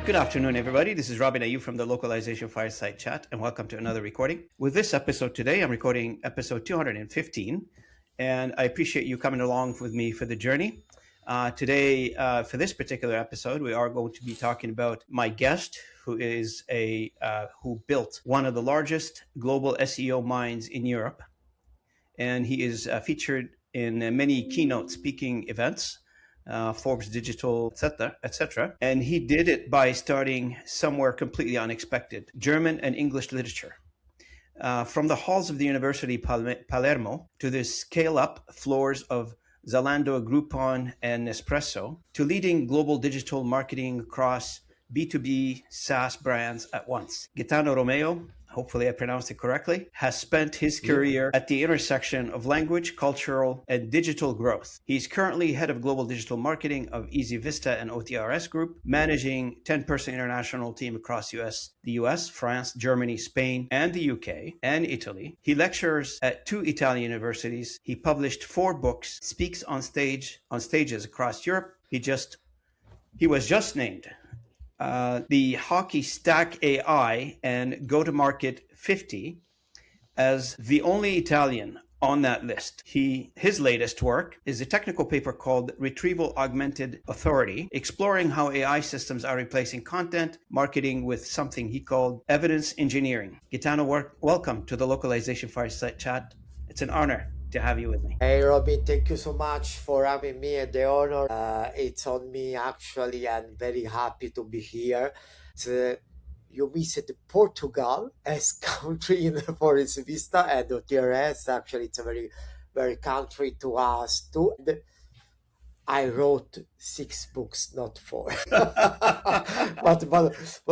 Good afternoon, everybody. This is Robin Ayub from the Localization Fireside Chat, and welcome to another recording. With this episode today, I'm recording episode 215, and I appreciate you coming along with me for the journey. Today, for this particular episode, we are going to be talking about my guest, who is who built one of the largest global SEO minds in Europe, and he is featured in many keynote speaking events. Forbes Digital, etc. And he did it by starting somewhere completely unexpected: German and English literature. From the halls of the University Palermo to the scale-up floors of Zalando, Groupon, and Nespresso, to leading global digital marketing across B2B SaaS brands at once. Gaetano Romeo, hopefully I pronounced it correctly, has spent his career at the intersection of language, cultural, and digital growth. He's currently head of global digital marketing of EasyVista and OTRS Group, managing 10-person international team across the US, France, Germany, Spain, and the UK, and Italy. He lectures at 2 Italian universities. He published 4 books, speaks on stages across Europe. He was just named the HockeyStack AI and Go-to-Market 50 as the only Italian on that list. His latest work is a technical paper called Retrieval Augmented Authority, exploring how AI systems are replacing content marketing with something he called evidence engineering. Gaetano, welcome to the Localization Fireside Chat. It's an honor to have you with me. Hey Robin, thank you so much for having me. The honor it's on me. Actually, I'm very happy to be here. You missed Portugal as country for EasyVista and OTRS. Actually, it's a very, very country to us too. I wrote 6 books, not 4. but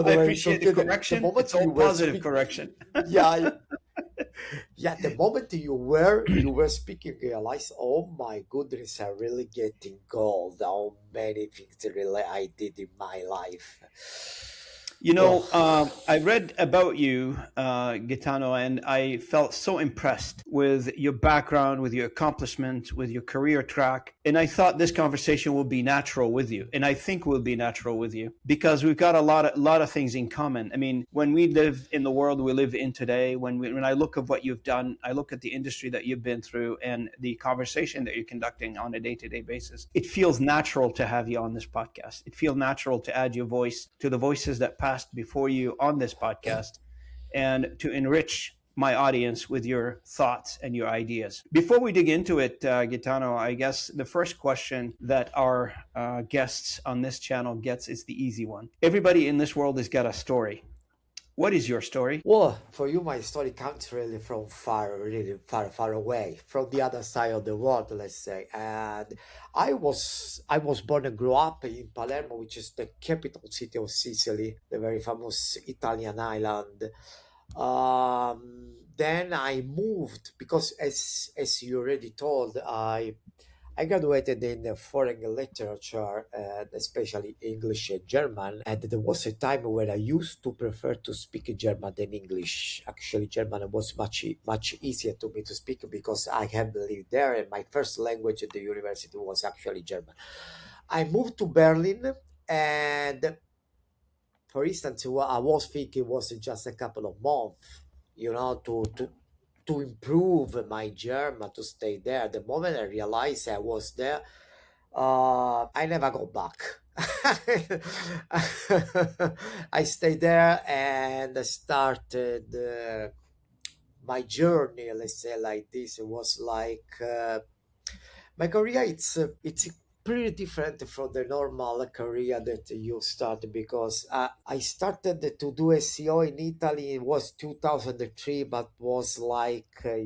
I appreciate the correction. It's all positive correction. Yeah. Yeah, the moment you were speaking, realize, oh my goodness, I'm really getting gold. How many things really I did in my life. I read about you, Gaetano, and I felt so impressed with your background, with your accomplishment, with your career track. And I thought this conversation will be natural with you. And I think will be natural with you because we've got a lot of things in common. I mean, when we live in the world we live in today, when I look at what you've done, I look at the industry that you've been through and the conversation that you're conducting on a day-to-day basis, it feels natural to have you on this podcast. It feels natural to add your voice to the voices that passed before you on this podcast and to enrich my audience with your thoughts and your ideas. Before we dig into it, Gaetano, I guess the first question that our guests on this channel gets is the easy one. Everybody in this world has got a story. What is your story? Well, for you, my story comes really from really far away, from the other side of the world, let's say. And I was born and grew up in Palermo, which is the capital city of Sicily, the very famous Italian island. Then I moved because, as you already told, I graduated in foreign literature, and especially English and German. And there was a time where I used to prefer to speak German than English. Actually, German was much easier to me to speak because I had lived there, and my first language at the university was actually German. I moved to Berlin, and for instance, what I was thinking was just a couple of months, to improve my German, to stay there. The moment I realized I was there, I never go back. I stayed there and I started my journey, let's say like this. It was like my career. It's pretty different from the normal career that you start because I started to do SEO in Italy. It was 2003, but was like I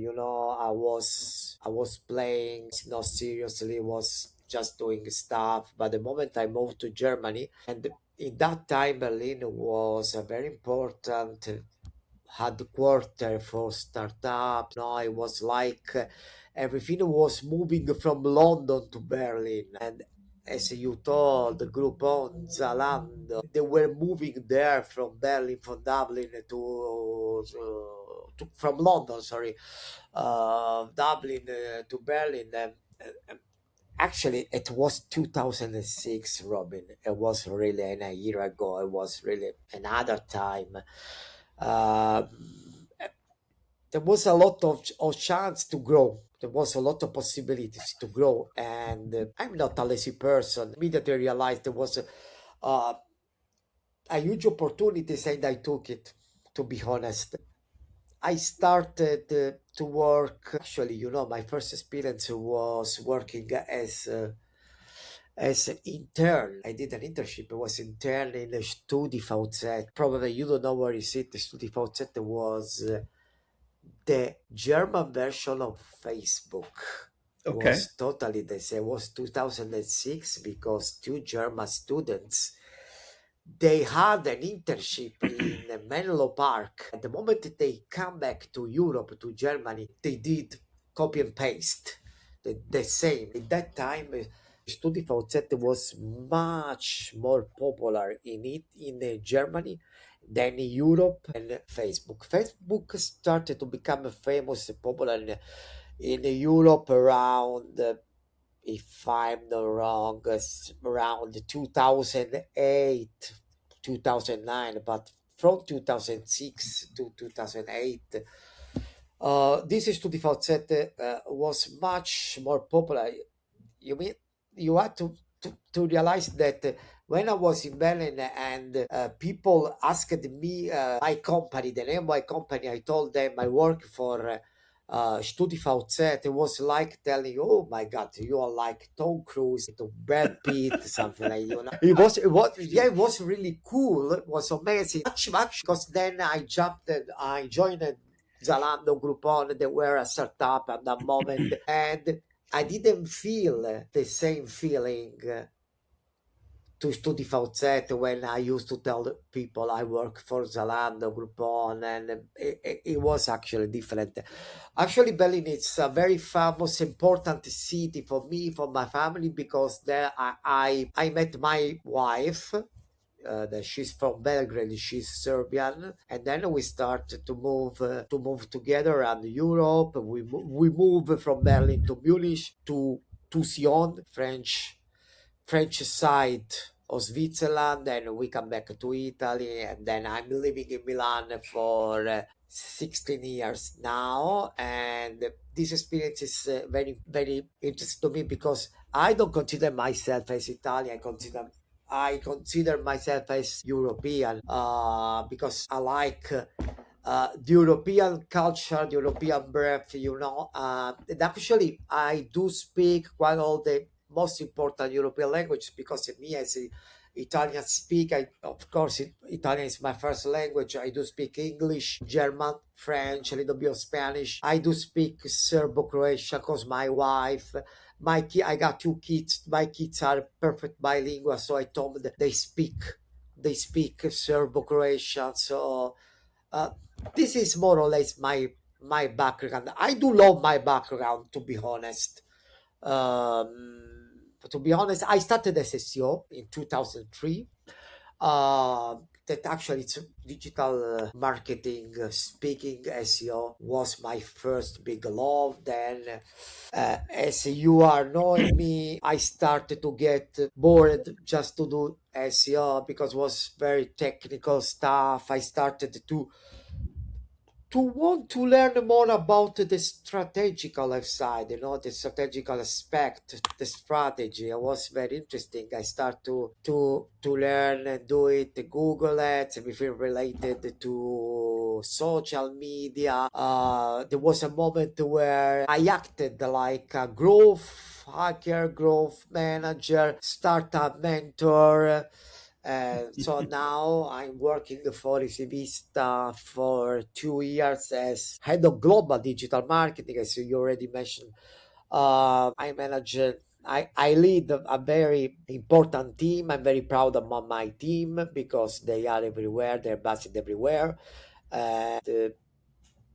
was playing, not seriously, was just doing stuff. But the moment I moved to Germany, and in that time Berlin was a very important headquarter for startups. It was like everything was moving from London to Berlin. And as you told, the Groupon, Zalando, they were moving there from Berlin, from Dublin from London, sorry, Dublin to Berlin. Actually, it was 2006, Robin. It was really a year ago. It was really another time. Um, there was a lot of chance to grow. There was a lot of possibilities to grow, and I'm not a lazy person. Immediately realized there was uh, a huge opportunity, and I took it. To be honest, I started to work. Actually, my first experience was working as an intern. I did an internship. I was intern in the StudiVZ. Probably you don't know where is it. The StudiVZ was the German version of Facebook. Okay. Was totally the same. It was 2006 because two German students they had an internship in Menlo Park. At the moment that they come back to Europe, to Germany, they did copy and paste the same. At that time, StudiVZ was much more popular in Germany than in Europe and Facebook. Facebook started to become famous and popular in Europe around if I'm not wrong, around 2008, 2009, but from 2006 to 2008, this is to default set was much more popular. You mean you had to realize that when I was in Berlin and people asked me my company, the name of my company, I told them I work for StudiVZ. It was like telling, "Oh my God, you are like Tom Cruise to Brad Pitt, something like yeah, it was really cool. It was amazing, much because then I joined Zalando, Groupon. They were a startup at that moment, and I didn't feel the same feeling to StudiVZ when I used to tell people I work for Zalando, Groupon, and it was actually different. Actually, Berlin is a very famous, important city for me, for my family, because there I met my wife. That she's from Belgrade, she's Serbian, and then we start to move together around Europe. We move from Berlin to Munich to Sion, French side of Switzerland, and we come back to Italy, and then I'm living in Milan for 16 years now, and this experience is very interesting to me because I don't consider myself as Italian. I consider myself as European because I like the European culture, the European breath, and actually, I do speak quite all the most important European language because me as a Italian speak, of course, Italian is my first language. I do speak English, German, French, a little bit of Spanish. I do speak Serbo-Croatian because my wife, I got two kids. My kids are perfect bilingual, so I told them they speak Serbo-Croatian. So uh, this is more or less my background. I do love my background, to be honest. To be honest, I started as SEO in 2003. That actually it's digital marketing, speaking SEO was my first big love. Then, as you are knowing me, I started to get bored just to do SEO because it was very technical stuff. I started to want to learn more about the strategical side, the strategical aspect, the strategy. It was very interesting. I start to learn and do it, Google it, everything related to social media. There was a moment where I acted like a growth hacker, growth manager, startup mentor. So now I'm working for EasyVista for 2 years as head of global digital marketing, as you already mentioned. I manage, I lead a very important team. I'm very proud of my team because they are everywhere, they're based everywhere. And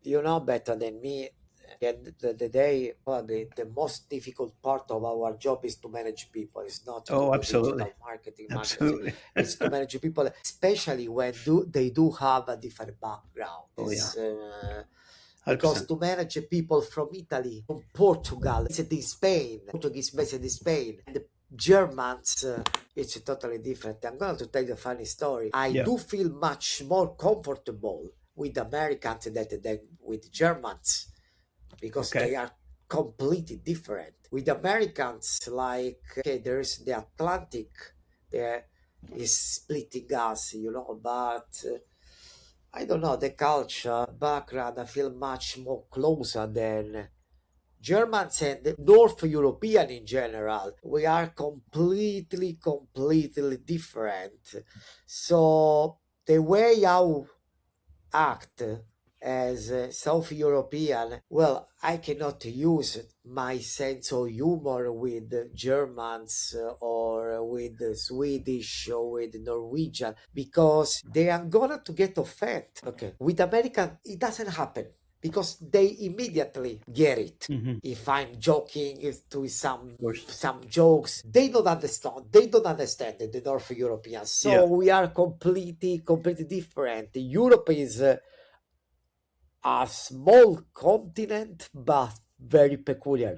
you know better than me. At the end of the day, well, the most difficult part of our job is to manage people. It's not to Oh, do absolutely. digital marketing. Absolutely. It's to manage people, especially when they do have a different background. Oh, yeah. because 100%. to manage people from Italy, from Portugal, based in Spain, Portuguese based in Spain, and the Germans, it's totally different. I'm going to tell you a funny story. I Yeah. do feel much more comfortable with Americans than with Germans because Okay. they are completely different. With Americans, like, okay, there's the Atlantic, there is splitting us, but I don't know, the culture background, I feel much more closer than Germans and North European in general. We are completely different. So the way how act as a South European, well, I cannot use my sense of humor with Germans or with Swedish or with Norwegian because they are gonna to get offended. Okay, with American, it doesn't happen because they immediately get it. Hmm. If I'm joking to Of course. some jokes, they don't understand. They don't understand the North Europeans. Yeah. So we are completely different. Europe is a small continent, but very peculiar.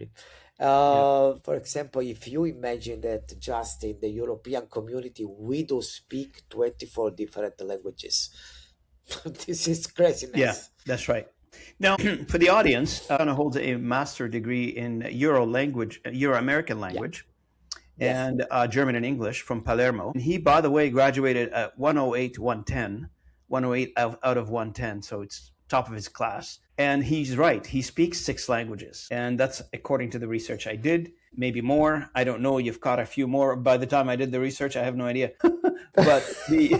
Yeah. For example, if you imagine that just in the European community, we do speak 24 different languages. This is Yeah. craziness. That's right. Now, for the audience, Anna holds a master degree in Euro language, Euro American Yeah. language, Yes. and German and English from Palermo. And he, by the way, graduated at 108, 110, 108 out of 110. So it's top of his class. And he's right. He speaks 6 languages. And that's according to the research I did. Maybe more. I don't know. You've caught a few more. By the time I did the research, I have no idea. but the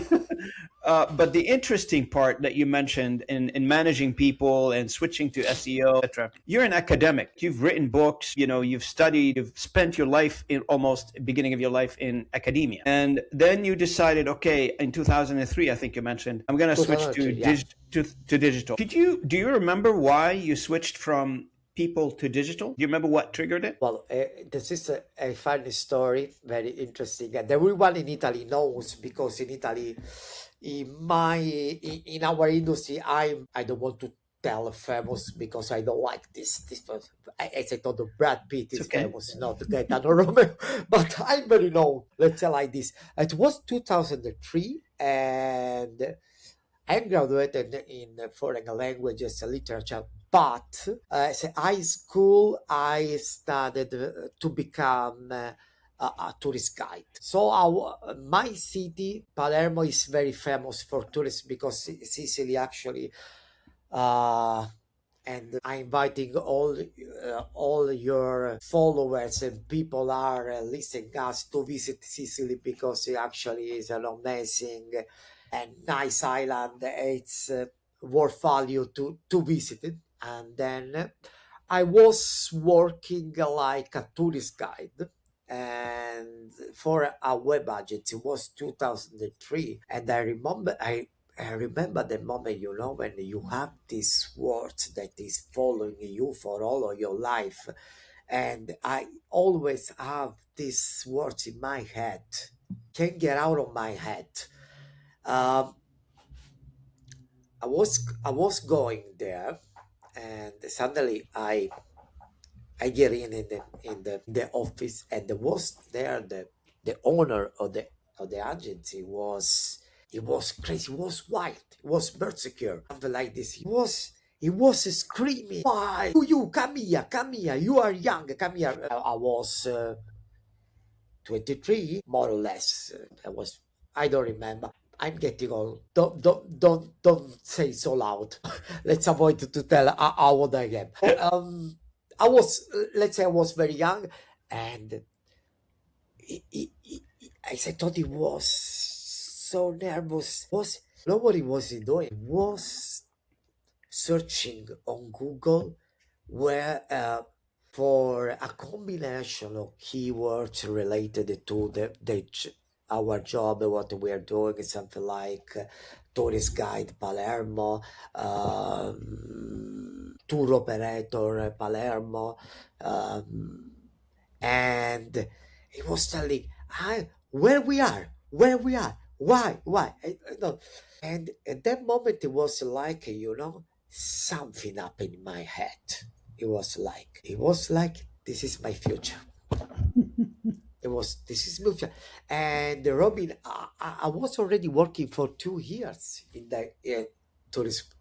but the interesting part that you mentioned in managing people and switching to SEO, etc. You're an academic. You've written books. You've studied. You've spent your life in almost beginning of your life in academia, and then you decided, okay, in 2003, I think you mentioned, I'm going to switch to 2003, yeah. to digital. Do you remember why you switched from people to digital? Do you remember what triggered it? Well, this is a funny story, very interesting, and everyone in Italy knows because in Italy, in our industry, I don't want to tell famous because I don't like this. As I told you, Brad Pitt It's is okay. famous, not Gaetano Romeo, but I'm very known. Let's say like this. It was 2003, and I graduated in foreign languages and literature, but as a high school, I started to become a tourist guide. So my city, Palermo, is very famous for tourists because Sicily actually, uh, and I'm inviting all your followers and people are listening us to visit Sicily because it actually is an amazing and nice island. It's worth value to visit it. And then I was working like a tourist guide. And for a web budget, it was 2003. And I remember the moment, when you have this word that is following you for all of your life. And I always have these words in my head, can't get out of my head. Um, I was going there, and suddenly I get in the office, and there was there the owner of the agency was, it was crazy, it was wild, it was berserker, something like this. He was screaming, "Why you come here, you are young, come here." I was 23, more or less. I don't remember. I'm getting old. Don't say so loud. Let's avoid to tell how old I am. I was, let's say, I was very young, and I thought he was so nervous. Was nobody was he doing? He was searching on Google where for a combination of keywords related to our job, what we are doing, something like tourist guide Palermo, tour operator Palermo, and he was telling, where we are, why, I don't. And at that moment, it was like, something happened in my head. It was like this is my future. This is my future. And Robin, I was already working for 2 years in the tourist,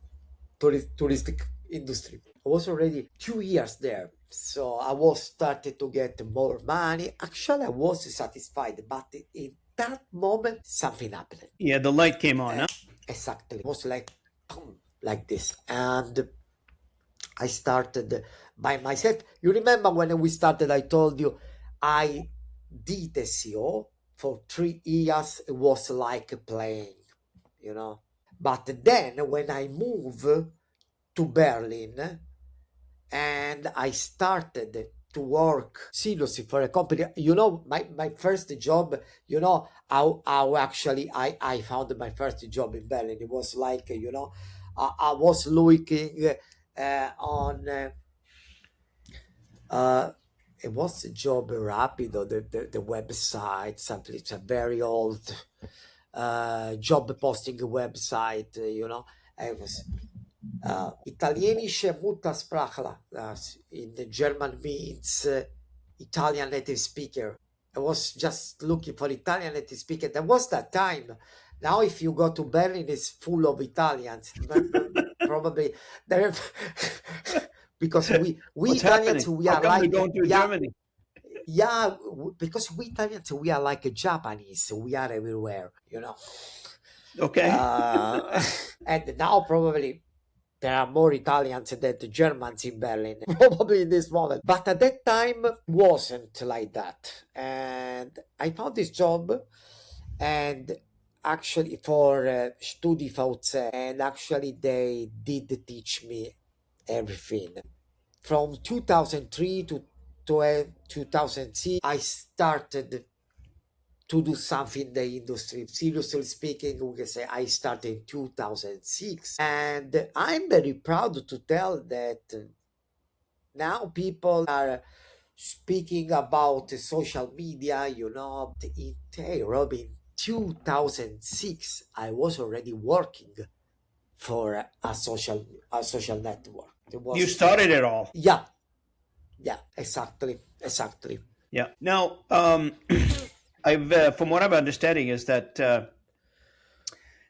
touristic industry. I was already 2 years there. So I was started to get more money. Actually, I was satisfied, but in that moment, something happened. Yeah, the light came on, huh? Exactly. It was like, boom, like this. And I started by myself. You remember when we started, I told you I did SEO for 3 years. It was like playing, you know. But then when I moved to Berlin and I started to work seriously for a company, my first job, how actually I found my first job in Berlin. It was like, I was looking on uh, it was a job Rapido, the website, something. It's a very old job posting website. It was Italienische Muttersprachler. In the German means Italian native speaker. I was just looking for Italian native speaker. There was that time. Now, if you go to Berlin, it's full of Italians. Probably there, because we What's Italians, happening? we How are come they're like, going to yeah, Germany? yeah, because we Italians, we are like Japanese. We are everywhere. Okay. And now probably there are more Italians than the Germans in Berlin, probably in this moment. But at that time, wasn't like that. And I found this job, and actually for StudiVZ, and actually they did teach me everything. From 2003 to 2006, I started to do something in the industry. Seriously speaking, we can say I started in 2006. And I'm very proud to tell that now people are speaking about social media, hey, Robin, 2006, I was already working for a social network. It You was, started it all. yeah, yeah, exactly. Yeah. Now, I've from what I'm understanding is that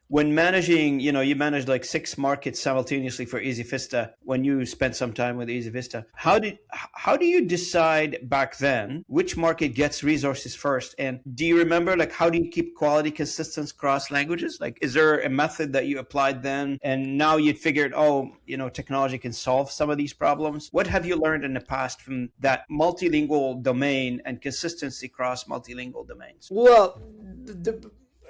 when managing, you manage like 6 markets simultaneously for EasyVista. When you spent some time with EasyVista, how do you decide back then which market gets resources first? And do you remember, like, how do you keep quality consistent across languages? Like, is there a method that you applied then, and now you'd figured, oh, technology can solve some of these problems? What have you learned in the past from that multilingual domain and consistency across multilingual domains? Well,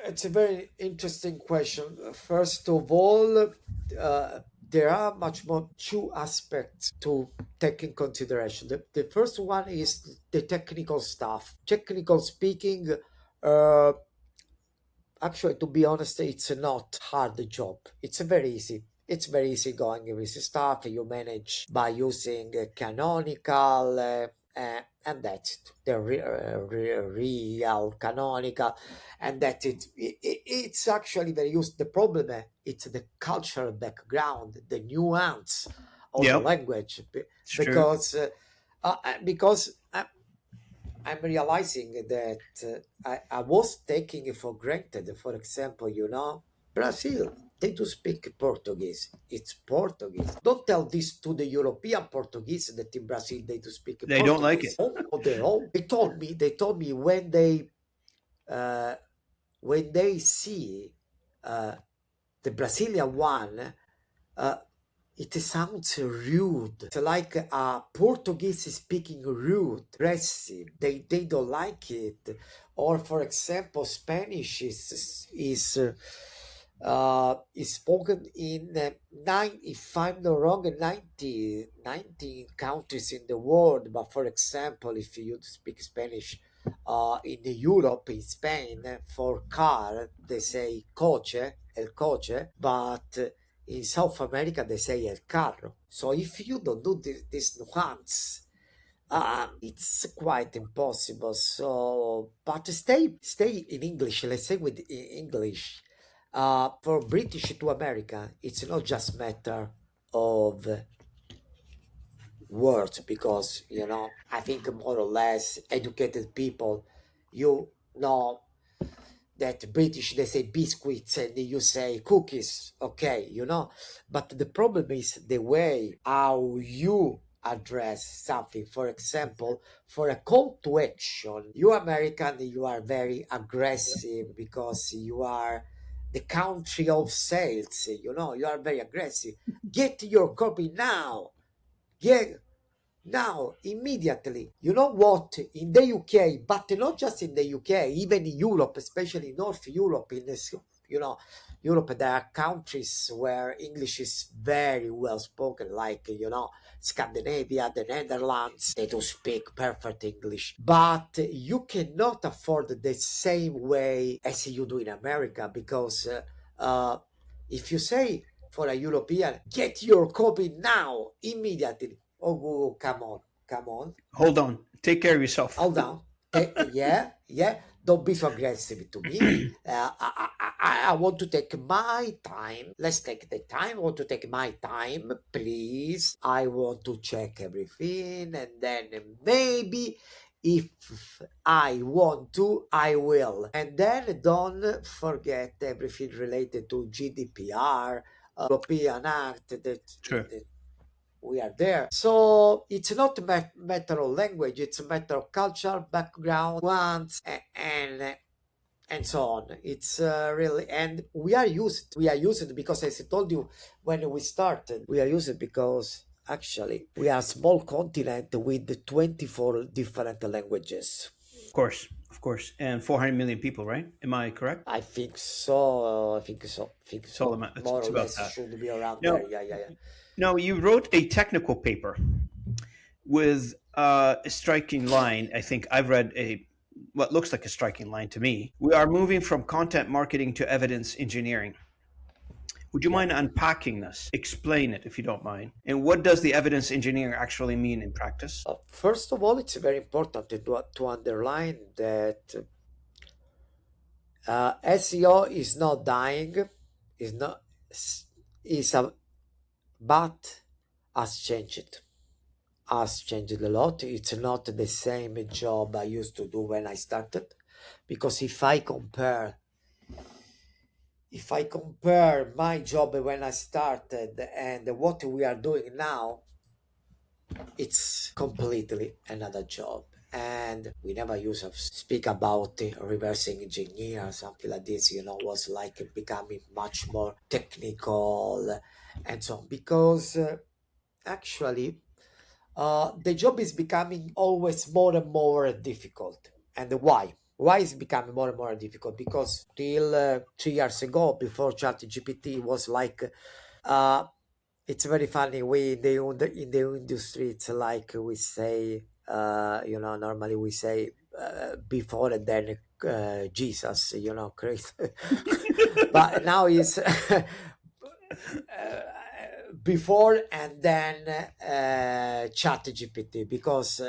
it's a very interesting question. First of all, there are much more two aspects to take in consideration. The first one is the technical stuff. Technical speaking, uh, actually, to be honest, it's not hard job. It's very easy. It's very easy going with stuff you manage by using canonical, and that's it. The real canonical, and that's it. It's actually very used. The problem, it's the cultural background, the nuance of the Yeah, language, it's true. because I'm realizing that I was taking it for granted. For example, Brazil, they do speak Portuguese. It's Portuguese. Don't tell this to the European Portuguese that in Brazil they do speak They don't like it. Portuguese. Oh, they all. They told me uh, when they see uh, the Brazilian one, uh, it sounds rude. It's like Portuguese speaking rude, aggressive. They don't like it. Or for example, Spanish is spoken in if I'm not wrong, 90 countries in the world. But for example, if you speak Spanish in Europe, in Spain, for car, they say el coche, but in South America they say el carro. So if you don't do this nuance, it's quite impossible. So, but stay in English. Let's say with English. For British to America, it's not just matter of words, because I think more or less educated people, you know that British, they say biscuits and you say cookies, okay, but the problem is the way how you address something. For example, for a call to action, you American, you are very aggressive because you are the country of sales, you are very aggressive. Get your copy now. Get now, immediately. You know what? In the UK, but not just in the UK, even in Europe, especially North Europe, in this, you know, Europe, there are countries where English is very well spoken, like, Scandinavia, the Netherlands, they do speak perfect English. But you cannot afford the same way as you do in America, because if you say for a European, get your copy now, immediately. Oh, come on, come on. Hold on. Take care of yourself. Hold down. Yeah, yeah. Don't be so aggressive to me. I want to take my time. Let's take the time. I want to take my time, please. I want to check everything, and then maybe if I want to, I will. And then don't forget everything related to GDPR, European Act, Sure. that we are there. So it's not a matter of language, it's a matter of culture, background, wants, and so on. It's really, and we are used because, as I told you when we started, we are used because actually we are a small continent with 24 different languages. Of course. And 400 million people, right? Am I correct? I think so. I think so. I think It's all so. about, More it's or about less that. should be around Now, there. Yeah, yeah, yeah. now you wrote a technical paper with a striking line. I think I've read a what looks like a striking line to me. We are moving from content marketing to evidence engineering. Would you Yeah. mind unpacking this? Explain it if you don't mind. And what does the evidence engineer actually mean in practice? First of all, it's very important to underline that SEO is not dying, is not is a but has changed. Has changed a lot. It's not the same job I used to do when I started, because if I compare my job when I started and what we are doing now, it's completely another job. And we never used to speak about reversing engineer or something like this, was like becoming much more technical and so on, because actually the job is becoming always more and more difficult. And why? Why is it becoming more and more difficult? Because till 3 years ago, before ChatGPT, was like it's very funny. We in the industry, it's like we say, normally we say before and then Jesus, Christ. But now it's before and then chat GPT, because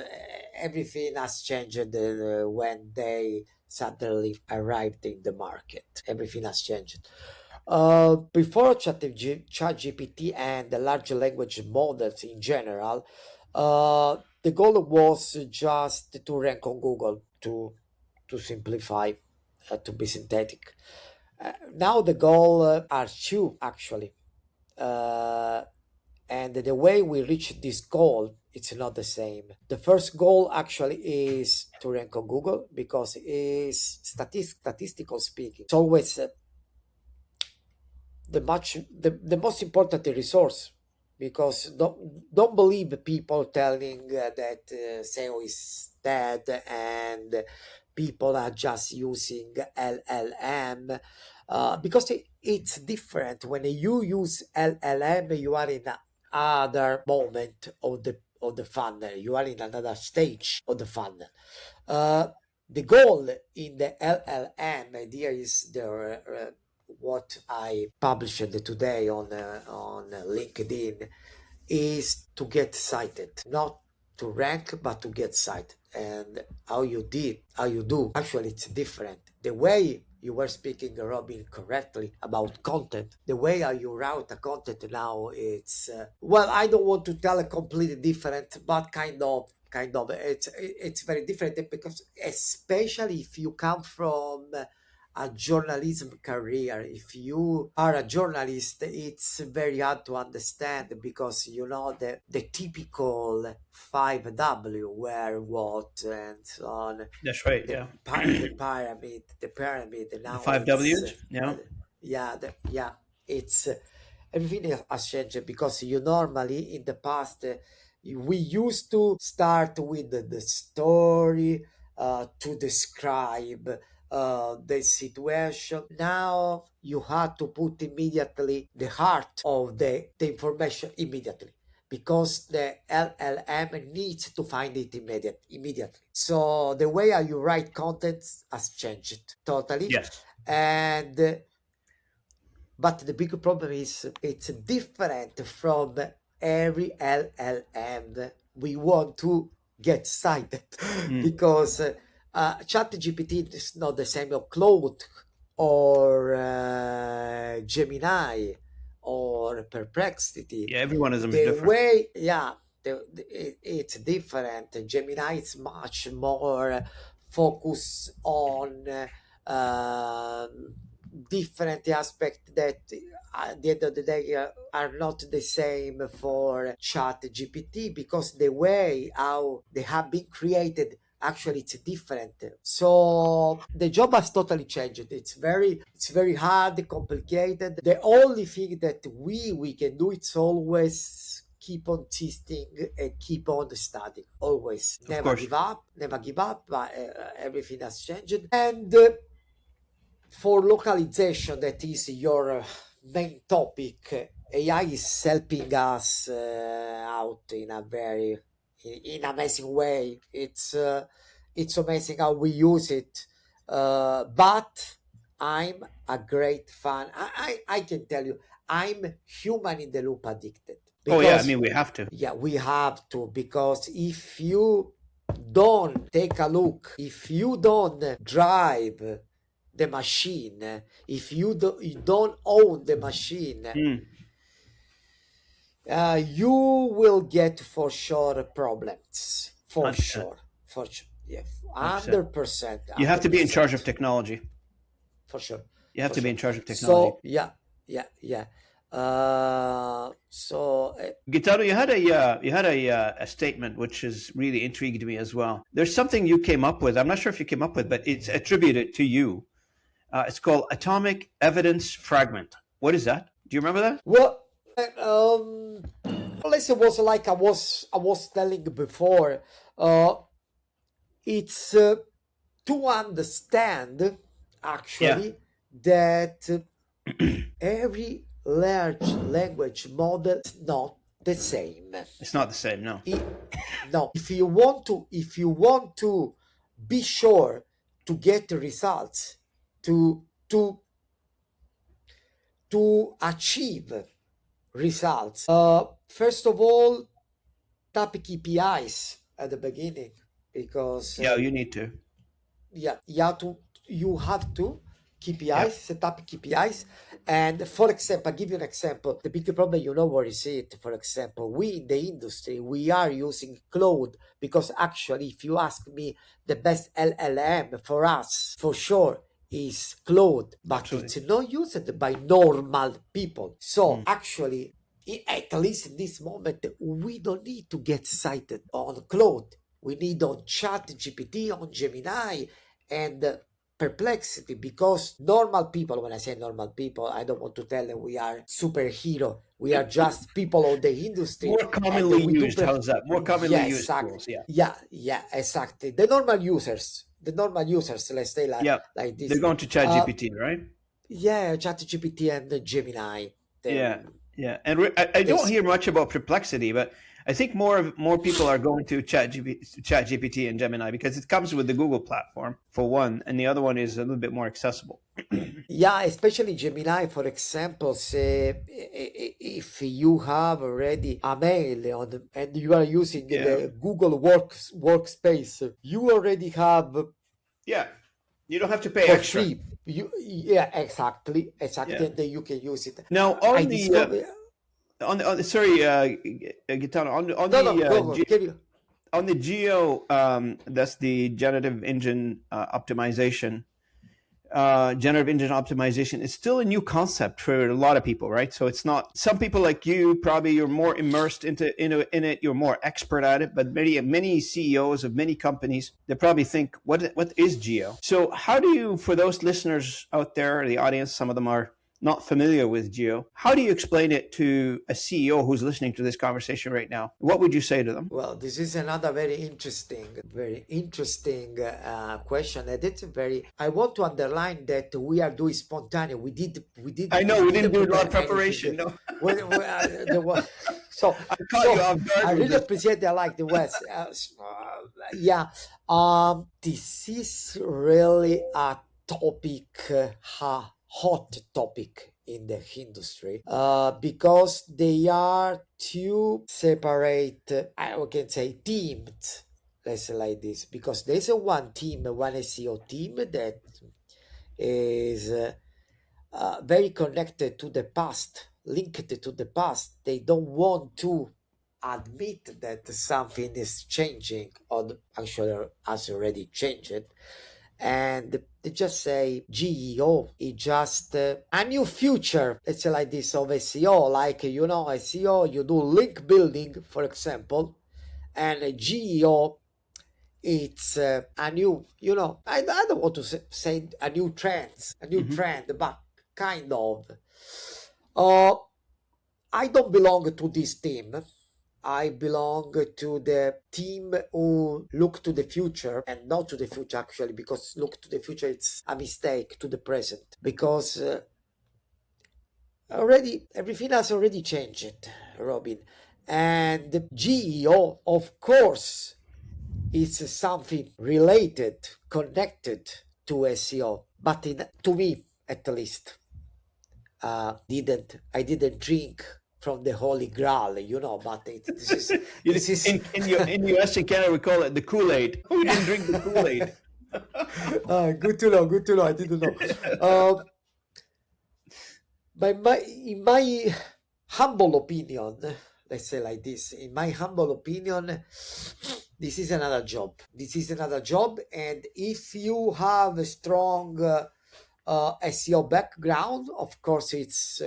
everything has changed when they suddenly arrived in the market. Everything has changed. Before ChatGPT and the large language models in general, the goal was just to rank on Google, to simplify, to be synthetic. Now the goal are two, actually. And the way we reach this goal, it's not the same. The first goal actually is to rank on Google, because it's statistical speaking. It's always the most important resource, because don't believe people telling that SEO is dead and people are just using LLM, because it's different. When you use LLM, you are in another moment of the funnel. You are in another stage of the funnel. The goal in the LLM idea is what I published today on LinkedIn, is to get cited, not to rank, but to get cited. And how you do, actually, it's different. The way You were speaking, Robin, correctly about content. The way how you route a content now, it's well, I don't want to tell a completely different, but kind of, it's very different because especially if you come from a journalism career. If you are a journalist, it's very hard to understand because you know the typical 5W, where, what, and so on. That's right. The Yeah. the pyramid. The Now five it's W's. Yeah. yeah, it's everything has changed because you normally in the past we used to start with the story to describe the situation. Now you have to put immediately the heart of the information immediately because the LLM needs to find it immediately. So the way how you write content has changed totally. Yes. And but the big problem is it's different from every LLM we want to get cited Mm. because ChatGPT is not the same as Claude or Gemini or Perplexity. Yeah. Every one of them is The different. way, yeah, it's different. Gemini is much more focused on different aspects that at the end of the day are not the same for chat gpt because the way how they have been created actually it's different. So the job has totally changed. It's very hard, complicated. The only thing that we can do it's always keep on testing and keep on studying. Always Of never course. give up, never give up. But everything has changed. And for localization, that is your main topic, AI is helping us out in a very in amazing way. It's amazing how we use it. But I'm a great fan. I can tell you, I'm human in the loop addicted Oh yeah. I because mean, we have to. yeah, we have to, because if you don't take a look, if you don't drive the machine, if you don't own the machine, Mm. you will get for sure problems. For 100%. sure. For sure. Yeah. 100%. 100%. You have to be in charge of 100%. technology. For sure. You have For to be sure. in charge of technology. So, yeah. Yeah. Yeah. So Gaetano, you had a statement which has really intrigued me as well. There's something you came up with. I'm not sure if you came up with, but it's attributed to you. It's called atomic evidence fragment. What is that? Do you remember that? well, um, unless it was like I was telling before, it's to understand Yeah. actually that every large language model is not the same. It's not the same. No. No, if you want to be sure to get results, to to achieve results, first of all, tap KPIs at the beginning, because Yeah, you need to. yeah, you have to Yeah. KPIs, set up KPIs. And for example, I'll give you an example. The big problem, where is it? For example, we in the industry, we are using cloud because actually, if you ask me, the best LLM for us, for sure, is cloud, but Absolutely. it's not used by normal people. So Mm. actually, at least in this moment, we don't need to get cited on cloud. We need on chat GPT, on Gemini, and perplexity, because normal people, when I say normal people, I don't want to tell them we are superhero. We are just people of the industry. More And commonly we do used. How's that? More commonly yeah, used exactly. tools. Yeah. Yeah, exactly. The normal users, let's say, Yeah. like this. They're going to ChatGPT, right? Yeah, ChatGPT and Gemini. Yeah. Them, Yeah. And I don't this hear much about perplexity, but I think more people are going to ChatGPT and Gemini because it comes with the Google platform for one, and the other one is a little bit more accessible. Yeah, especially Gemini, for example, say if you have already a mail and you are using Yeah. the Google workspace, you already have Yeah. You don't have to pay for extra. free. Yeah, exactly, Yeah. and then you can use it. Now I on the discover. sorry, Gaetano, No, no, go, can you? on the geo, that's the generative engine optimization. Generative engine optimization is still a new concept for a lot of people, right? So it's not, some people like you, probably you're more immersed in it, you're more expert at it, but many CEOs of many companies, they probably think, what is geo? So how do you, for those listeners out there, the audience, some of them are not familiar with geo, how do you explain it to a CEO who's listening to this conversation right now? What would you say to them? Well, this is another very interesting question, and it's very. I want to underline that we are doing spontaneous. I know We we didn't didn't do a lot prepare of anything. preparation. No, There was, so I caught you so off guard I with really this. appreciate that. I like the West. Yeah. This is really a topic, hot topic in the industry, because they are two separate, I can say, teams. Let's say like this, because there's a one team, one SEO team that is very connected to the past, linked to the past. They don't want to admit that something is changing, or actually has already changed, and they just say GEO is just a new future. Let's say like this of SEO, like SEO, you do link building, for example, and GEO, it's a new, I don't want to say a new Mhm. trend, but kind of. Uh, I don't belong to this team. I belong to the team who look to the future, and not to the future actually, because look to the future, it's a mistake, to the present, because already everything has already changed, Robin. And GEO, of course, is something related, connected to SEO, but to me at least, didn't I didn't drink from the holy grail, but this is In US and Canada, we call it the Kool-Aid. We didn't drink the Kool-Aid. good to know, good to know. I didn't know. But in my humble opinion, let's say like this, in my humble opinion, this is another job. This is another job, and if you have a strong SEO background, of course, it's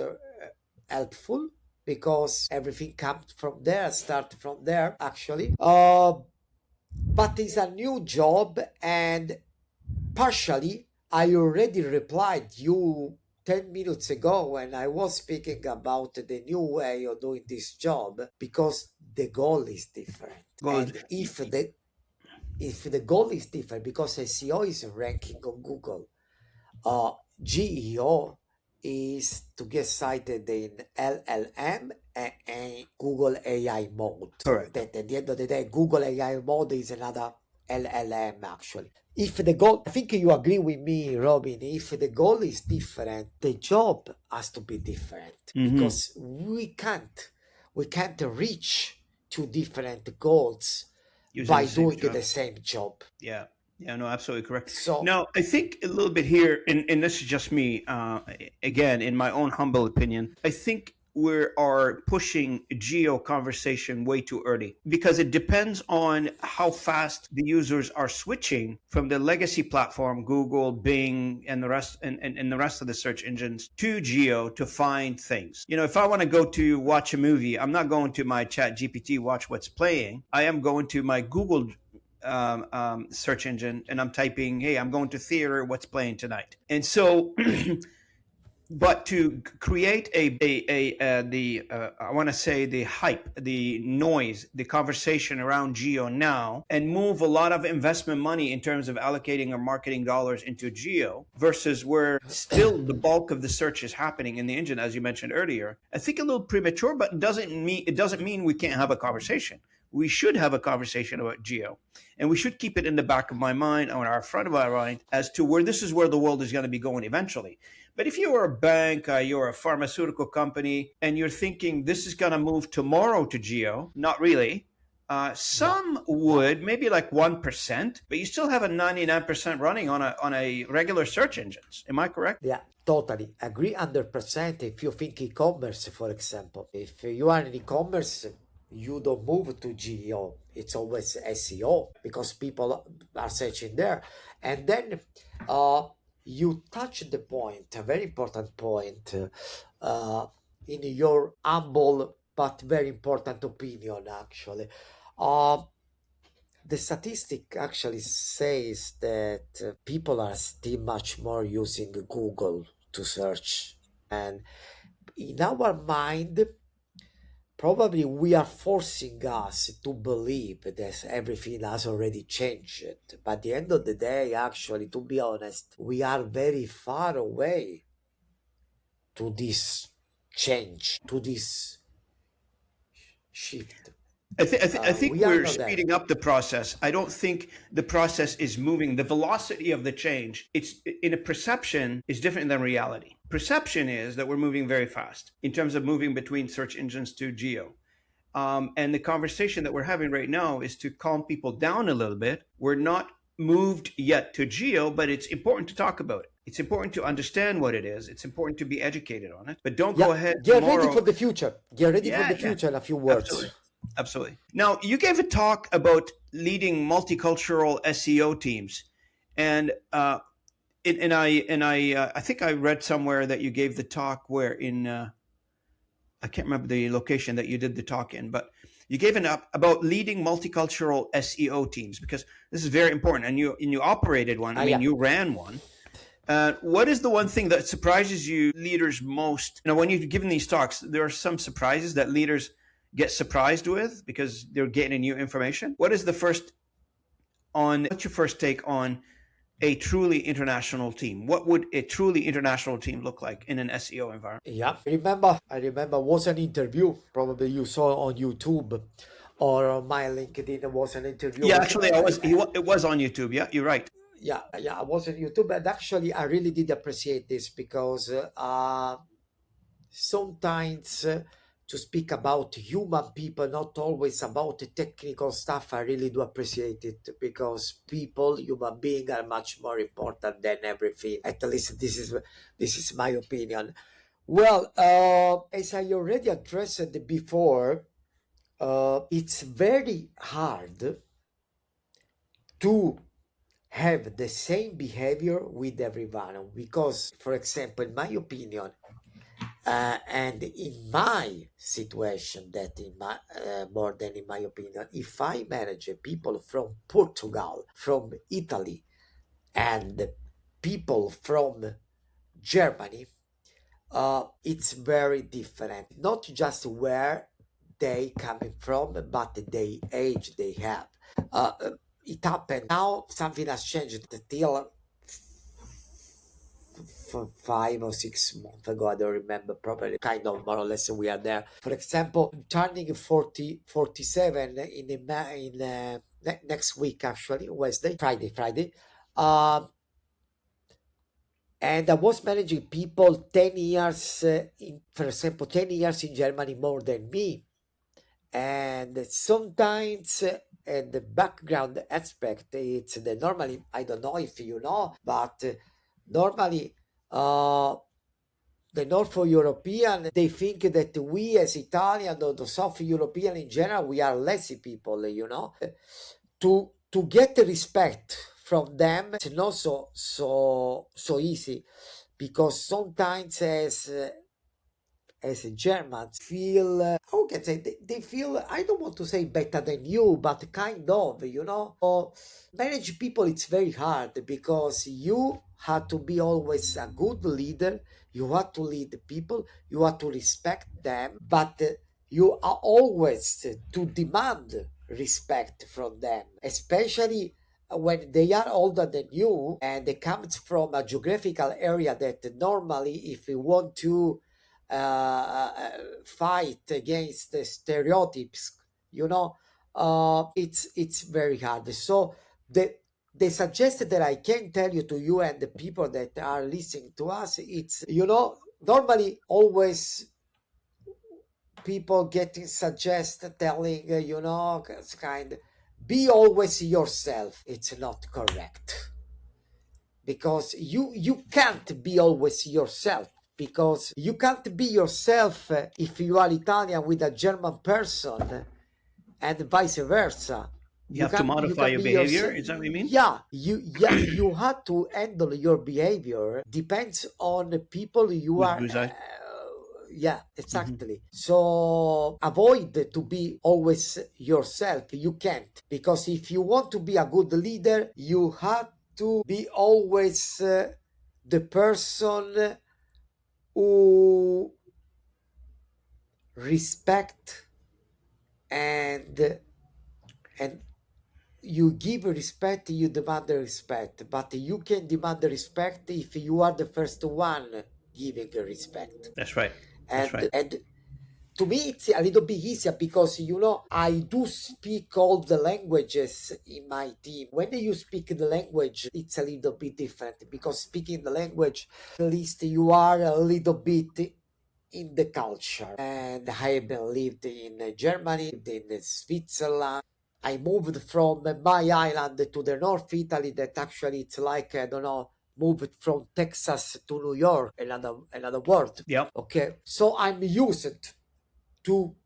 helpful, because everything comes from there, start from there, actually. But it's a new job, and partially, I already replied you 10 minutes ago when I was speaking about the new way of doing this job, because the goal is different. Gold. And if the goal is different, because SEO is ranking on Google, GEO is to get cited in LLM and Google AI mode. Correct. That at the end of the day, Google AI mode is another LLM actually. If the goal, I think you agree with me, Robin, if the goal is different, the job has to be different, because we can't reach two different goals Using by the same doing job. the same job. Yeah. Yeah, no, absolutely correct. So Now, I think a little bit here, and this is just me, again, in my own humble opinion, I think we are pushing geo conversation way too early, because it depends on how fast the users are switching from the legacy platform, Google, Bing, and the rest of the search engines, to geo to find things. If I want to go to watch a movie, I'm not going to my chat GPT, watch what's playing. I am going to my Google search engine, and I'm typing, hey, I'm going to theater, what's playing tonight? And so but to create I want to say the hype, the noise, the conversation around geo now, and move a lot of investment money in terms of allocating our marketing dollars into geo, versus where still the bulk of the search is happening in the engine, as you mentioned earlier, I think a little premature, but it doesn't mean we can't have a conversation. We should have a conversation about geo, and we should keep it in the back of my mind, or our front of our mind, as to where this is where the world is going to be going eventually. But if you're a bank, you're a pharmaceutical company, and you're thinking this is going to move tomorrow to geo, not really. Yeah, Some yeah, would, maybe like 1%, but you still have a 99% running on a regular search engines. Am I correct? yeah. Totally agree 100%. If you think e-commerce, for example, if you are in e-commerce, you don't move to geo. It's always SEO because people are searching there. And then uh, you touch the point, a very important point, uh, in your humble but very important opinion, actually. Uh, the statistic actually says that people are still much more using Google to search. And in our mind, probably we are forcing us to believe that everything has already changed. But at the end of the day, actually, to be honest, we are very far away to this change, to this shift. I think We are we're not there. speeding up the process. I don't think the process is moving. The velocity of the change, it's in a perception is different than reality. Perception is that we're moving very fast in terms of moving between search engines to geo. And the conversation that we're having right now is to calm people down a little bit. We're not moved yet to geo, but it's important to talk about it. It's important to understand what it is. It's important to be educated on it. But don't go Yeah, ahead get ready for tomorrow. the future. Get ready for Yeah, the yeah, future in a few absolutely. words. Absolutely. Now, you gave a talk about leading multicultural SEO teams, and I think I read somewhere that you gave the talk where in I can't remember the location that you did the talk in, but you gave an up about leading multicultural SEO teams because this is very important, and you operated one. I Ah, mean, yeah. you ran one. What is the one thing that surprises you leaders most? You know, when you've given these talks, there are some surprises that leaders get surprised with because they're getting new information. What is the first on? What's your first take on a truly international team? What would a truly international team look like in an SEO environment? Yeah, I remember was an interview, probably you saw on YouTube or on my LinkedIn. Was an interview. Yeah, Was actually, it was on YouTube. Yeah, you're right. Yeah, yeah, I was on YouTube, and actually, I really did appreciate this because sometimes to speak about human people, not always about the technical stuff. I really do appreciate it because people, human beings, are much more important than everything. At least this is my opinion. Well, as I already addressed before, it's very hard to have the same behavior with everyone because, for example, in my opinion, and in my situation, that in my more than in my opinion, if I manage people from Portugal, from Italy, and people from Germany, it's very different. Not just where they coming from, but the age they have. Uh, it happened. Now something has changed. Till 5 or 6 months ago, I don't remember properly. Kind of more or less we are there. For example, turning 47 in next week, actually, Wednesday, Friday. Um, and I was managing people 10 years, for example, 10 years in Germany more than me. And sometimes, and the background aspect, it's the normally, I don't know if you know, but normally, the North European, they think that we as Italian or the South European in general, we are lazy people, To get respect from them, it's not so easy because sometimes as Germans feel, how can I say, they feel, I don't want to say better than you, but kind of, manage people, it's very hard because you have to be always a good leader. You have to lead the people, you have to respect them, but you are always to demand respect from them, especially when they are older than you and they come from a geographical area that normally, if you want to fight against the stereotypes, it's very hard. So the suggestion that I can tell you to you and the people that are listening to us, it's normally always people getting suggest telling it's kind, be always yourself. It's not correct, because you can't be always yourself, because you can't be yourself if you are Italian with a German person, and vice versa. You have to You modify can your be behavior. yourself. Is that what you mean? You have to handle your behavior depends on the people you are. Who's I? Yeah, exactly. So avoid to be always yourself. You can't, because if you want to be a good leader, you have to be always the person who respect, and and you give respect, you demand the respect, but you can demand the respect if you are the first one giving respect. That's right. That's right. And to me it's a little bit easier, because I do speak all the languages in my team. When you speak the language, it's a little bit different, because speaking the language, at least you are a little bit in the culture. And I have been lived in Germany, in Switzerland. I moved from my island to the North Italy, that actually it's like, I don't know, moved from Texas to New York, another world. Yep. Okay, so I'm used to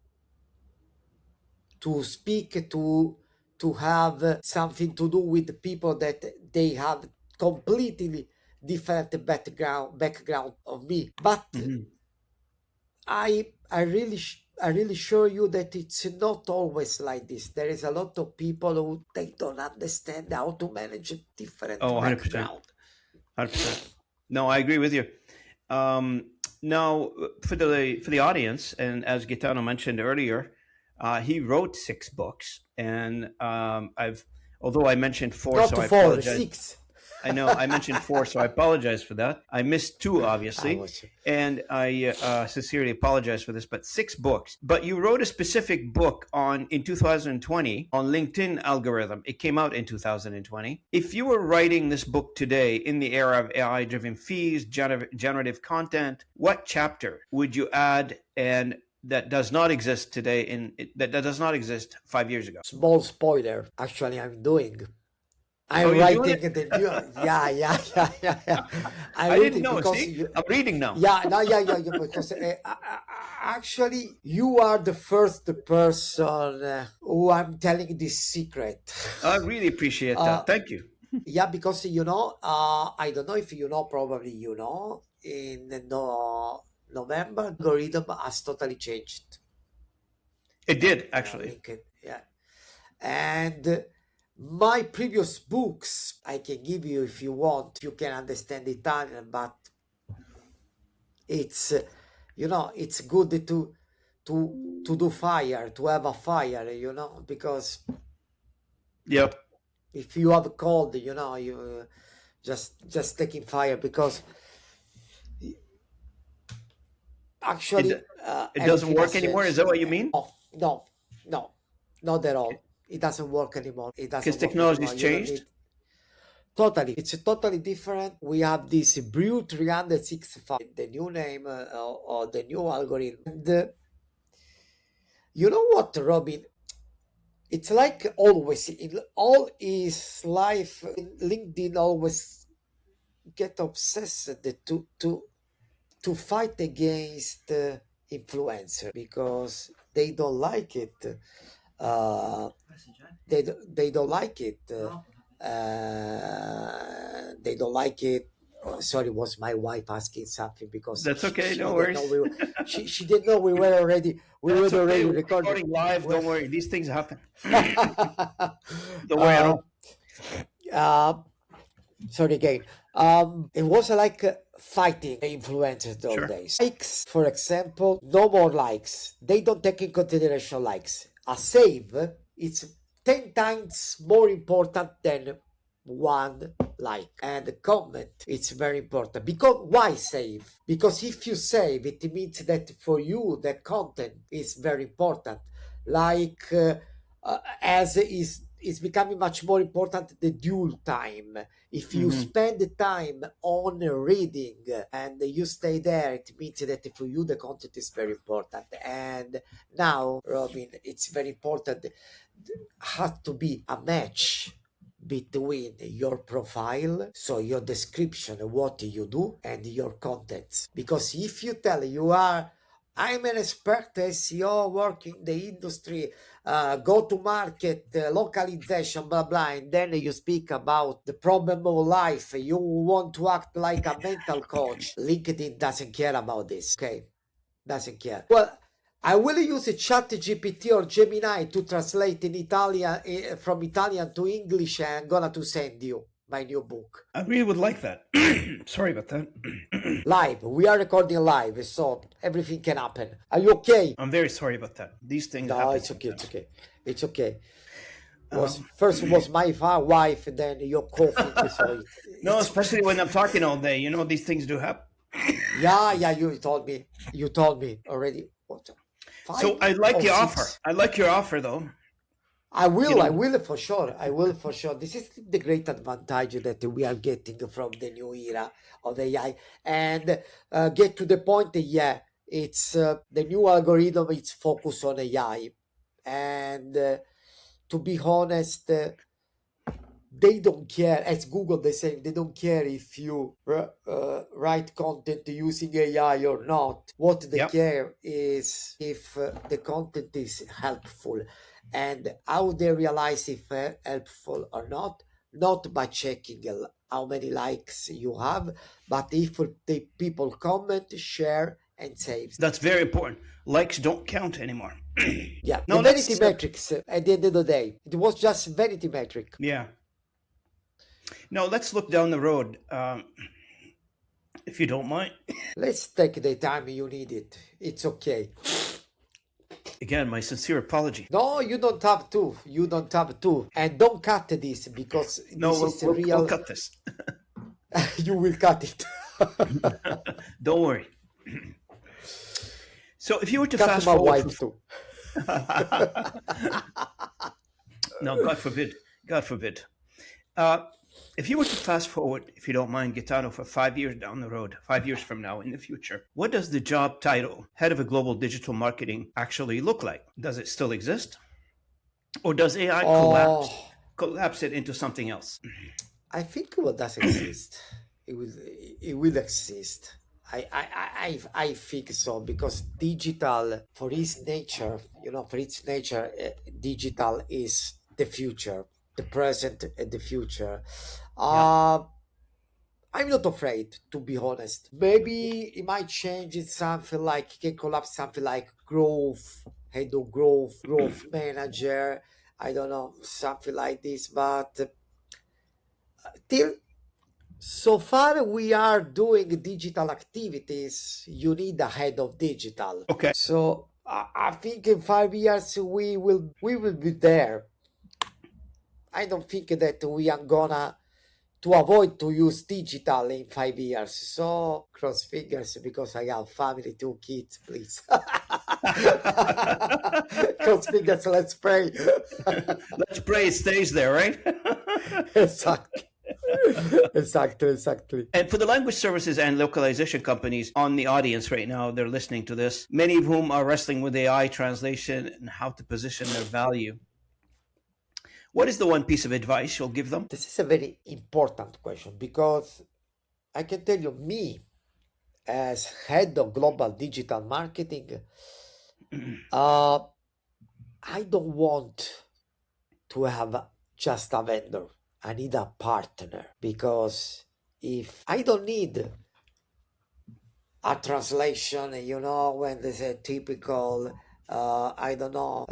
speak, to have something to do with people that they have completely different background of me. But Hmm. I really show you that it's not always like this. There is a lot of people who they don't understand how to manage a different Oh, 100%. background. 100%. No, I agree with you. Um, now, for the audience, and as Gaetano mentioned earlier, he wrote 6 books, and I've although I mentioned 4, Not so I four, apologize. 6. I know I mentioned 4, so I apologize for that. I missed 2, I obviously, was and I sincerely apologize for this. But 6 books. But you wrote a specific book in 2020 on LinkedIn algorithm. It came out in 2020. If you were writing this book today in the era of AI-driven fees, generative content, what chapter would you add, and that does not exist today that does not exist 5 years ago? small spoiler. Actually, Oh, I'm you're doing writing it? the new. Yeah. I'm I didn't reading know. because See, I'm reading now. yeah, no, yeah, because actually you are the first person who I'm telling this secret. I really appreciate uh, that. Thank you. yeah, because I don't know if you know, probably in November, algorithm has totally changed It on did actually. LinkedIn. Yeah, and my previous books I can give you if you want. You can understand Italian, but it's it's good to do fire, to have a fire, because Yep. if you have a cold, you just taking fire, because It actually it doesn't everything work has anymore. Is changed. that what you mean? Oh, no, no, not at all. It doesn't work anymore. It Because doesn't work technology's anymore. You don't changed. need. Totally, it's totally different. We have this Brew 365, the new name, or the new algorithm. And you know what, Robin? It's like always in all his life, LinkedIn always get obsessed to fight against influencer, because they don't like it. Uh, they don't like it. They don't like it. Oh, sorry, was my wife asking something, because That's okay. she No didn't know worries. she didn't know we were That's okay. already We're recording. recording live. Well, Don't worry. These things happen. Don't worry at all. uh, sorry again. It was like fighting the influencers those Sure. days. Likes, for example, no more likes. They don't take in consideration likes. A save, it's 10 times more important than one like. And the comment, it's very important. Because why save? Because if you save, it means that for you the content is very important. Like as it's becoming much more important the dual time. If you Hmm. spend the time on reading and you stay there, it means that for you the content is very important. And now, Robin, it's very important. Has to be a match between your profile, so your description, what you do, and your contents. Because if you tell you are, I'm an expert SEO, work in the industry, go to market, localization, blah, blah, and then you speak about the problem of life, you want to act like a mental coach, LinkedIn doesn't care about this, okay? Doesn't care. Well, I will use a chat GPT or Gemini to translate in Italian from Italian to English, and I'm gonna to send you my new book. I really would like that. Sorry about that. Live. We are recording live, so everything can happen. Are you okay? I'm very sorry about that. These things No, happen it's okay, it's sometimes. okay. It's okay. First was my wife, then your coffee. So No, it's especially when I'm talking all day. You know, these things do happen. yeah. You told me. You told me already. What? So 5 I like or your offer. 6? I like your offer, though. I You will know, for sure. I will for sure. This is the great advantage that we are getting from the new era of AI. And get to the point, yeah, it's the new algorithm, it's focused on AI. And to be honest, they don't care, as Google, they say, they don't care if you write content using AI or not. What they yep. care is if the content is helpful, and how they realize if helpful or not by checking how many likes you have, but if the people comment, share, and save. That's very important. Likes don't count anymore. Yeah, the No, vanity let's, metrics at the end of the day, it was just vanity metric. yeah. No, let's look down the road, if you don't mind. Let's take the time you need it. It's okay. Again, my sincere apology. No, you don't have to. You don't have to. And don't cut this because No, this is we'll real. cut this. You will cut it. Don't worry. So if you were to Cut fast my forward wife too. no, God forbid. God forbid. If you were to fast forward, if you don't mind, Gaetano, for 5 years down the road, 5 years from now in the future, what does the job title, head of a global digital marketing, actually look like? Does it still exist? Or does AI Oh, collapse it into something else? I think it does exist. It will exist. I think so because digital, for its nature, digital is the future, the present and the future. Yeah. Uh, I'm not afraid, to be honest. Maybe it might change it something like, it can collapse something like growth, head of growth manager. I don't know, something like this. But till so far we are doing digital activities, you need a head of digital. Okay. So I think in 5 years we will be there. I don't think that we are gonna to avoid to use digital in 5 years. So cross fingers because I have family, 2 kids, please. Cross fingers, let's pray. Let's pray it stays there, right? Exactly. Exactly. And for the language services and localization companies on the audience right now, they're listening to this, many of whom are wrestling with AI translation and how to position their value. What is the one piece of advice you'll give them? This is a very important question because I can tell you, me as head of global digital marketing, uh, I don't want to have just a vendor. I need a partner because if I don't need a translation, when there's a typical, I don't know,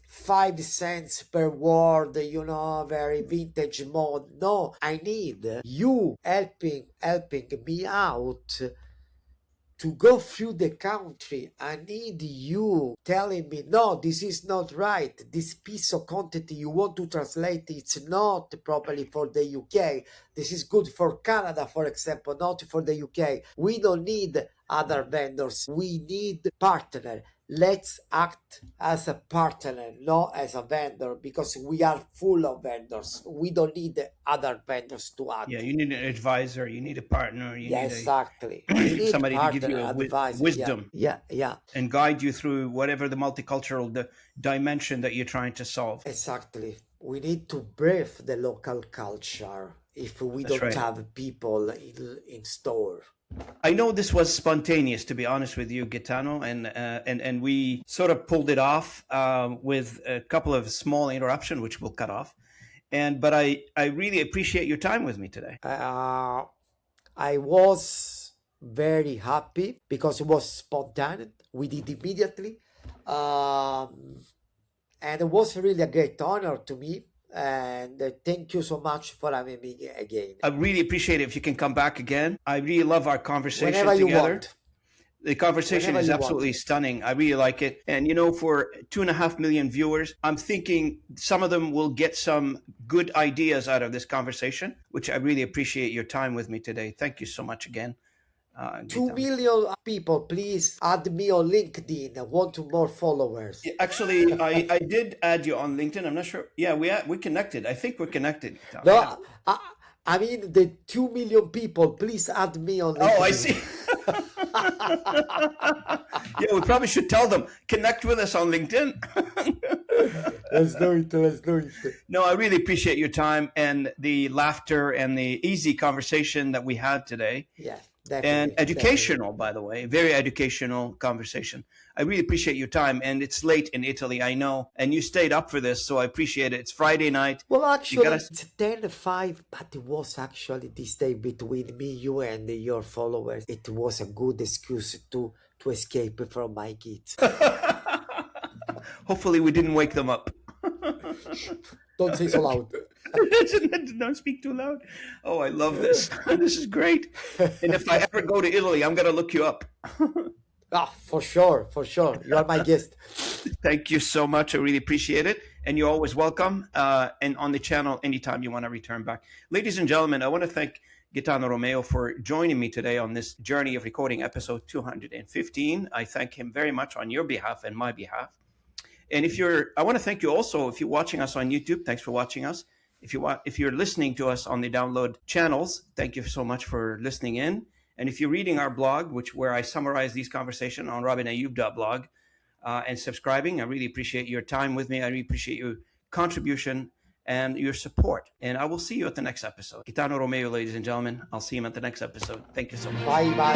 5 cents per word, very vintage mode. No, I need you helping me out to go through the country. I need you telling me, no, this is not right. This piece of content you want to translate, it's not properly for the UK. This is good for Canada, for example, not for the UK. We don't need other vendors. We need partner. let's act as a partner, not as a vendor, because we are full of vendors. We don't need other vendors to add. Yeah, you need an advisor, you need a partner, you Yeah, need exactly. We a need somebody to give partner you a advisor. Yeah, wisdom yeah, yeah. and guide you through whatever the multicultural dimension that you're trying to solve. Exactly. We need to brief the local culture if we That's don't right. have people in store. I know this was spontaneous, to be honest with you, Gaetano, and we sort of pulled it off with a couple of small interruptions, which we'll cut off. But I really appreciate your time with me today. I was very happy because it was spontaneous. We did immediately. And it was really a great honor to me. And thank you so much for having me again. I really appreciate it if you can come back again. I really love our conversation Whenever you together. want. The conversation Whenever is you absolutely want. stunning. I really like it. And, for 2.5 million viewers, I'm thinking some of them will get some good ideas out of this conversation, which I really appreciate your time with me today. Thank you so much again. 2 million people, please add me on LinkedIn. I want more followers. Actually, I did add you on LinkedIn. I'm not sure. Yeah, we connected. I think we're connected. No, Yeah. I mean the 2 million people, please add me on LinkedIn. Oh, I see. Yeah, we probably should tell them, connect with us on LinkedIn. Let's do it. No, I really appreciate your time and the laughter and the easy conversation that we had today. Yeah, and definitely. educational, by the way, very educational conversation. I really appreciate your time, and it's late in Italy, I know, and you stayed up for this, so I appreciate it. It's Friday night. Well, actually, it's 10:05, but it was actually this day between me, you, and your followers. It was a good excuse to escape from my kids. Hopefully, we didn't wake them up. Don't say so loud. Don't speak too loud. Oh, I love this. This is great. And if I ever go to Italy, I'm going to look you up. For sure. You are my guest. Thank you so much. I really appreciate it. And you're always welcome. And on the channel, anytime you want to return back. Ladies and gentlemen, I want to thank Gaetano Romeo for joining me today on this journey of recording episode 215. I thank him very much on your behalf and my behalf. And I want to thank you also if you're watching us on YouTube. Thanks for watching us. If you're listening to us on the download channels, thank you so much for listening in. And if you're reading our blog, where I summarize these conversations on robinayoub.blog, and subscribing, I really appreciate your time with me. I really appreciate your contribution and your support. And I will see you at the next episode. Gaetano Romeo, ladies and gentlemen. I'll see you at the next episode. Thank you so much. Bye.